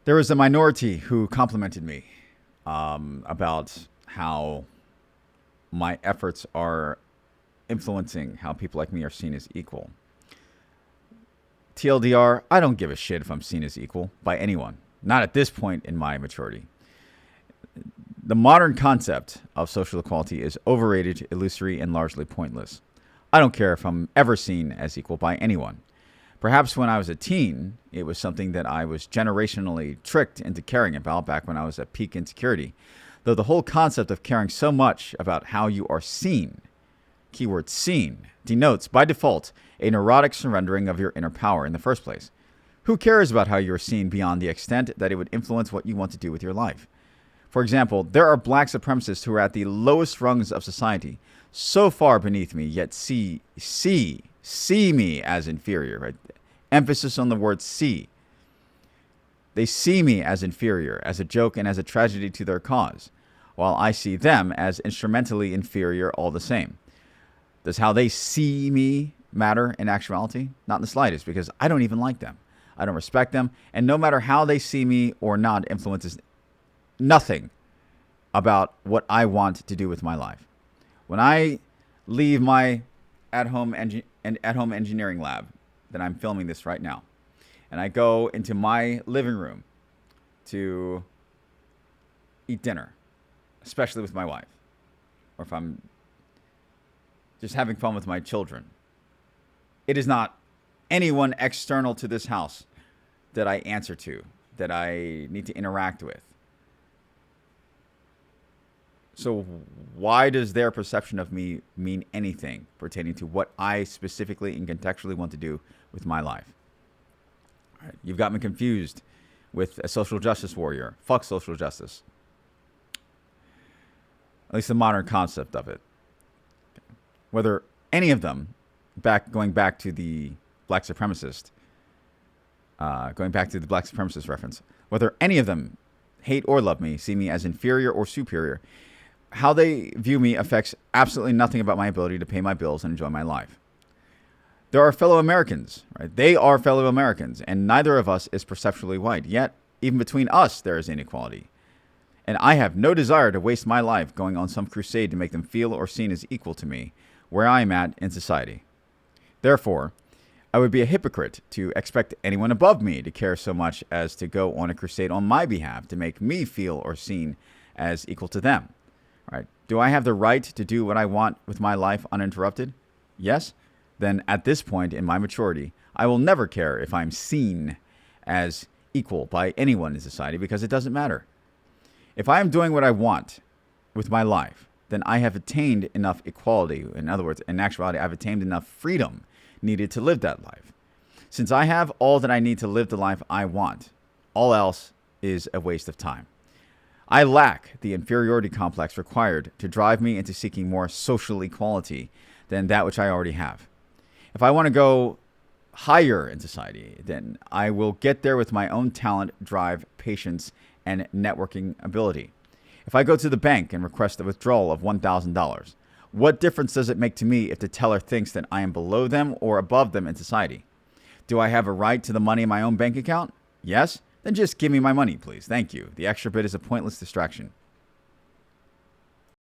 There was a minority who complimented me about how my efforts are influencing how people like me are seen as equal. TLDR, I don't give a shit if I'm seen as equal by anyone. Not at this point in my maturity. The modern concept of social equality is overrated, illusory, and largely pointless. I don't care if I'm ever seen as equal by anyone. Perhaps when I was a teen, it was something that I was generationally tricked into caring about back when I was at peak insecurity. Though the whole concept of caring so much about how you are seen, keyword seen, denotes by default a neurotic surrendering of your inner power in the first place. Who cares about how you are seen beyond the extent that it would influence what you want to do with your life? For example, there are black supremacists who are at the lowest rungs of society, so far beneath me, yet see me as inferior. Right? Emphasis on the word see. They see me as inferior, as a joke and as a tragedy to their cause, while I see them as instrumentally inferior all the same. Does how they see me matter in actuality? Not in the slightest, because I don't even like them. I don't respect them, and no matter how they see me or not influences nothing about what I want to do with my life. When I leave my at-home engineering lab that I'm filming this right now, and I go into my living room to eat dinner, especially with my wife, or if I'm just having fun with my children, it is not anyone external to this house that I answer to, that I need to interact with. So why does their perception of me mean anything pertaining to what I specifically and contextually want to do with my life? All right, you've got me confused with a social justice warrior. Fuck social justice. At least the modern concept of it. Whether any of them, going back to the black supremacist reference, whether any of them hate or love me, see me as inferior or superior, how they view me affects absolutely nothing about my ability to pay my bills and enjoy my life. There are fellow Americans, right? They are fellow Americans, and neither of us is perceptually white. Yet, even between us, there is inequality. And I have no desire to waste my life going on some crusade to make them feel or seen as equal to me, where I am at in society. Therefore, I would be a hypocrite to expect anyone above me to care so much as to go on a crusade on my behalf to make me feel or seen as equal to them. Right? Do I have the right to do what I want with my life uninterrupted? Yes? Then at this point in my maturity, I will never care if I'm seen as equal by anyone in society because it doesn't matter. If I am doing what I want with my life, then I have attained enough equality. In other words, in actuality, I've attained enough freedom needed to live that life. Since I have all that I need to live the life I want, all else is a waste of time. I lack the inferiority complex required to drive me into seeking more social equality than that which I already have. If I want to go higher in society, then I will get there with my own talent, drive, patience, and networking ability. If I go to the bank and request a withdrawal of $1,000, what difference does it make to me if the teller thinks that I am below them or above them in society? Do I have a right to the money in my own bank account? Yes? Then just give me my money, please. Thank you. The extra bit is a pointless distraction.